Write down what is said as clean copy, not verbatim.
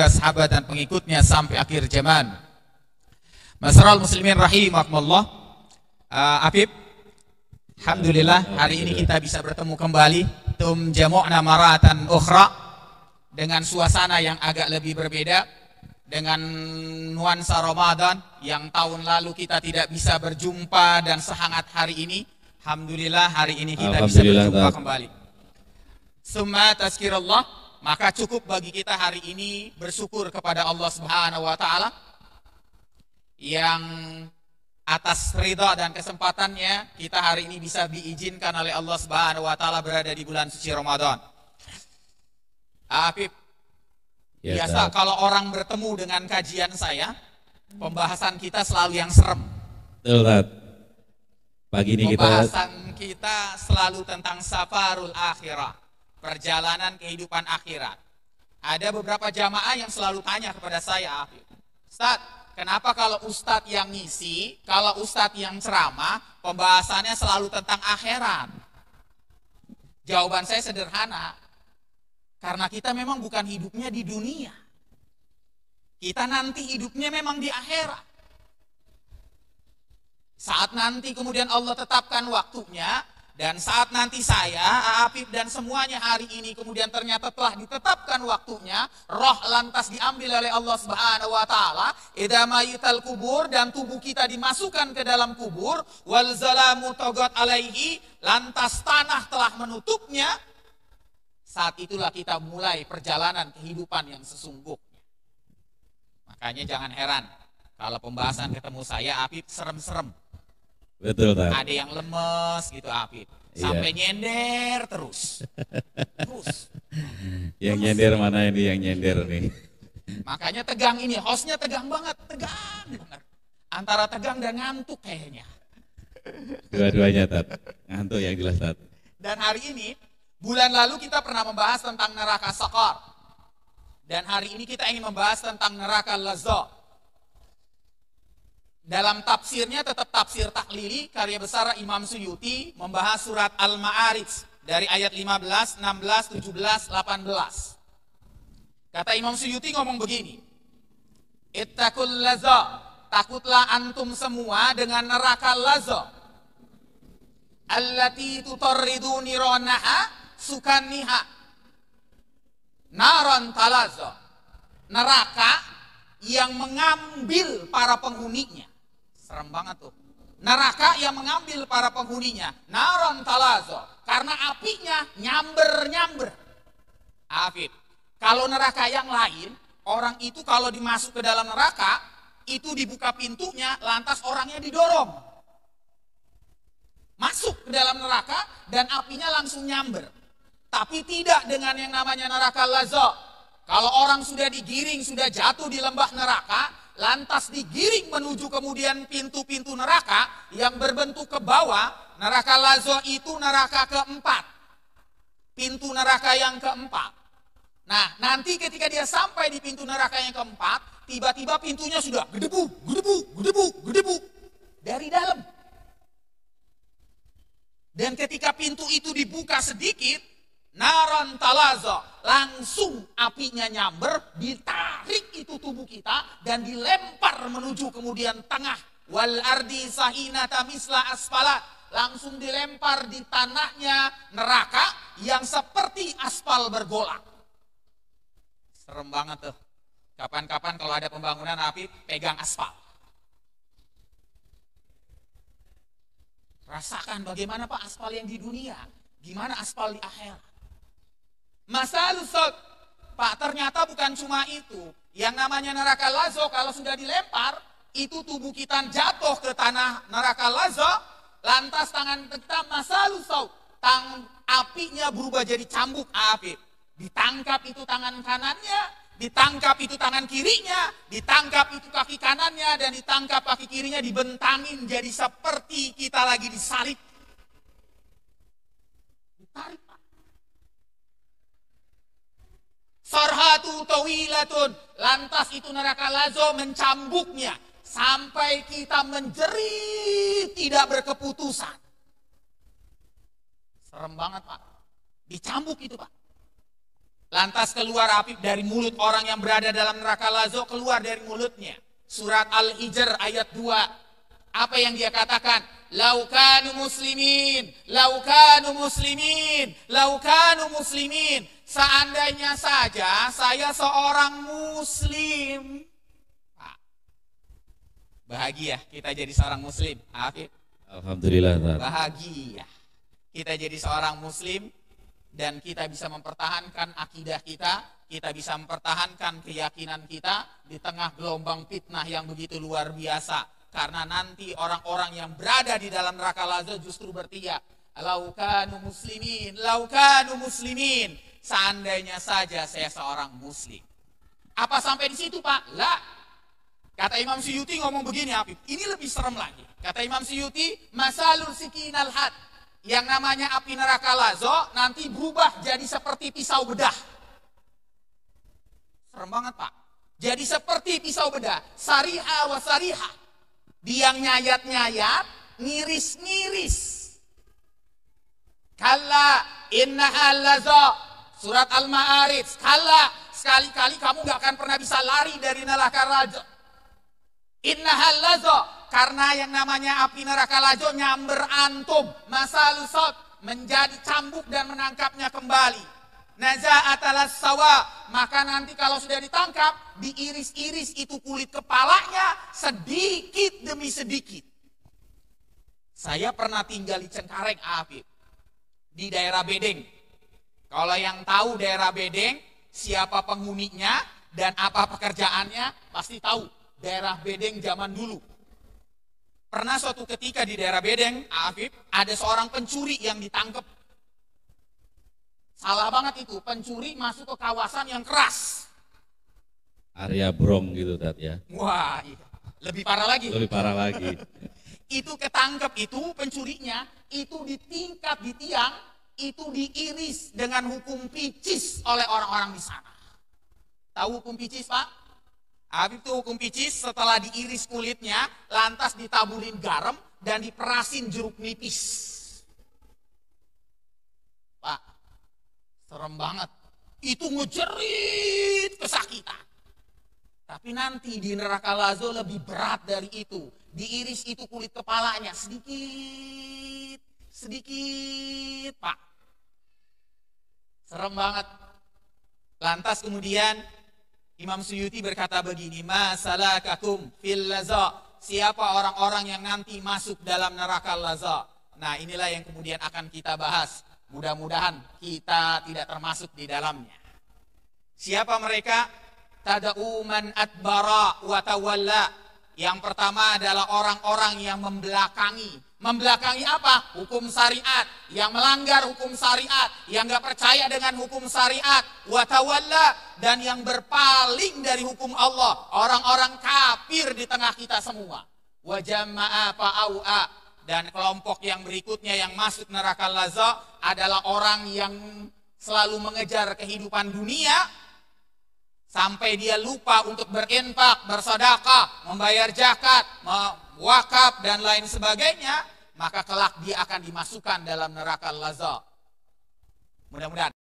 para sahabat dan pengikutnya sampai akhir zaman. Masyarul muslimin rahimakumullah. Afif, alhamdulillah hari ini kita bisa bertemu kembali. Tum jamu'na maratan ukhra dengan suasana yang agak lebih berbeda, dengan nuansa Ramadan yang tahun lalu kita tidak bisa berjumpa dan sehangat hari ini. Alhamdulillah hari ini kita bisa berjumpa kembali. Summa tazkirullah, maka cukup bagi kita hari ini bersyukur kepada Allah Subhanahu wa taala yang atas ridha dan kesempatannya kita hari ini bisa diizinkan oleh Allah Subhanahu wa taala berada di bulan suci Ramadan. Afif, biasa kalau orang bertemu dengan kajian saya, pembahasan kita selalu yang serem. Betul, Tat. Pagi ini pembahasan kita selalu tentang safarul akhirah, perjalanan kehidupan akhirat. Ada beberapa jamaah yang selalu tanya kepada saya, Ustaz, kenapa kalau Ustadz yang ngisi, kalau Ustadz yang ceramah, pembahasannya selalu tentang akhirat? Jawaban saya sederhana, karena kita memang bukan hidupnya di dunia. Kita nanti hidupnya memang di akhirat. Saat nanti kemudian Allah tetapkan waktunya, dan saat nanti saya, Afif dan semuanya hari ini kemudian ternyata telah ditetapkan waktunya, roh lantas diambil oleh Allah Subhanahu wa taala, idza mayyital kubur, dan tubuh kita dimasukkan ke dalam kubur, wal zalamu tagat alaihi, lantas tanah telah menutupnya. Saat itulah kita mulai perjalanan kehidupan yang sesungguhnya. Makanya jangan heran kalau pembahasan ketemu saya, Afif, serem-serem. Betul, Tat. Ada yang lemes gitu, Afif, sampai nyender terus. Yang nyender mana ini yang nyender nih? Makanya tegang ini, hostnya tegang banget, antara tegang dan ngantuk kayaknya. Dua-duanya, Tat. Ngantuk yang jelas, Tat. Dan hari ini, bulan lalu kita pernah membahas tentang neraka Saqar, dan hari ini kita ingin membahas tentang neraka Lazza. Dalam tafsirnya tetap tafsir taklili karya besar Imam Suyuti, membahas surat Al-Ma'arij dari ayat 15, 16, 17, 18. Kata Imam Suyuti ngomong begini, ittaqul lazza, takutlah antum semua dengan neraka lazza, allati tutarridu niranaha sukanniha naran talazza, neraka yang mengambil para penghuninya. Serem banget tuh. Neraka yang mengambil para penghuninya. Naron talazo. Karena apinya nyamber-nyamber. Afif, kalau neraka yang lain, orang itu kalau dimasuk ke dalam neraka, itu dibuka pintunya, lantas orangnya didorong. Masuk ke dalam neraka, dan apinya langsung nyamber. Tapi tidak dengan yang namanya neraka lazza. Kalau orang sudah digiring, sudah jatuh di lembah neraka, lantas digiring menuju kemudian pintu-pintu neraka yang berbentuk ke bawah, neraka lazza itu neraka keempat. Pintu neraka yang keempat. Nah, nanti ketika dia sampai di pintu neraka yang keempat, tiba-tiba pintunya sudah gedebu, gedebu, gedebu, gedebu dari dalam. Dan ketika pintu itu dibuka sedikit, naran talaza, langsung apinya nyamber, ditarik itu tubuh kita dan dilempar menuju kemudian tengah. Wal ardi sahinata misla asfalat, langsung dilempar di tanahnya neraka yang seperti aspal bergolak. Serem banget tuh. Kapan-kapan kalau ada pembangunan, Afif, pegang aspal. Rasakan bagaimana Pak aspal yang di dunia, gimana aspal di akhirat. Masalah Pak, ternyata bukan cuma itu. Yang namanya neraka lazza, kalau sudah dilempar, itu tubuh kita jatuh ke tanah neraka lazza, lantas tangan kita masalah apinya berubah jadi cambuk api. Ditangkap itu tangan kanannya, ditangkap itu tangan kirinya, ditangkap itu kaki kanannya, dan ditangkap kaki kirinya, dibentangin jadi seperti kita lagi disalib. Ditarik. Sarhatu tawilatun, lantas itu neraka lazza mencambuknya sampai kita menjerit tidak berkeputusan. Serem banget Pak, dicambuk itu Pak. Lantas keluar api dari mulut orang yang berada dalam neraka lazo, keluar dari mulutnya. Surat Al-Hijr ayat 2. Apa yang dia katakan? Laukanu muslimin, laukanu muslimin, laukanu muslimin. Seandainya saja saya seorang muslim. Bahagia kita jadi seorang muslim. Afif. Alhamdulillah. Bahagia kita jadi seorang muslim. Dan kita bisa mempertahankan akidah kita bisa mempertahankan keyakinan kita di tengah gelombang fitnah yang begitu luar biasa. Karena nanti orang-orang yang berada di dalam neraka lazo justru berteriak, laukanu muslimin, laukanu muslimin. Seandainya saja saya seorang muslim. Apa sampai di situ, Pak? Lah. Kata Imam Suyuti ngomong begini, Habib. Ini lebih serem lagi. Kata Imam Suyuti, masalul sikinal had. Yang namanya api neraka lazo nanti berubah jadi seperti pisau bedah. Serem banget, Pak. Jadi seperti pisau bedah. Sariha wa sariha. Dia nyayat-nyayat, ngiris-ngiris. Kalla innaha lazo. Surat Al-Ma'arij. Kalla, sekali-kali kamu gak akan pernah bisa lari dari neraka lazo. Innaha lazo. Karena yang namanya api neraka lazo nyamber antum, masalul sot, menjadi cambuk dan menangkapnya kembali. Naza'at alas sawa, maka nanti kalau sudah ditangkap, diiris-iris itu kulit kepalanya sedikit demi sedikit. Saya pernah tinggal di Cengkareng, Afif, di daerah Bedeng. Kalau yang tahu daerah Bedeng, siapa penghuninya dan apa pekerjaannya, pasti tahu. Daerah Bedeng zaman dulu. Pernah suatu ketika di daerah Bedeng, Afif, ada seorang pencuri yang ditangkap. Salah banget itu, pencuri masuk ke kawasan yang keras. Area Brong gitu, Tat, ya. Wah, iya. Lebih parah lagi. Lebih parah lagi. Itu ketangkep itu pencurinya, itu ditingkat di tiang, itu diiris dengan hukum picis oleh orang-orang di sana. Tahu hukum picis, Pak? Habis itu hukum picis setelah diiris kulitnya, lantas ditaburin garam dan diperasin jeruk nipis. Pak, serem banget. Itu ngejerit kesakitan. Tapi nanti di neraka lazo lebih berat dari itu. Diiris itu kulit kepalanya sedikit, sedikit, Pak. Serem banget. Lantas kemudian Imam Suyuti berkata begini, masalakakum fil laza. Siapa orang-orang yang nanti masuk dalam neraka laza? Nah, inilah yang kemudian akan kita bahas. Mudah-mudahan kita tidak termasuk di dalamnya. Siapa mereka? Tada'u man adbara wa tawalla. Yang pertama adalah orang-orang yang membelakangi. Membelakangi apa? Hukum syariat. Yang melanggar hukum syariat. Yang gak percaya dengan hukum syariat. Wa tawalla. Dan yang berpaling dari hukum Allah. Orang-orang kafir di tengah kita semua. Wa jama'a fa'au'a. Dan kelompok yang berikutnya yang masuk neraka laza adalah orang yang selalu mengejar kehidupan dunia. Sampai dia lupa untuk berinfak, bersedekah, membayar zakat, wakaf dan lain sebagainya, maka kelak dia akan dimasukkan dalam neraka laza. Mudah-mudahan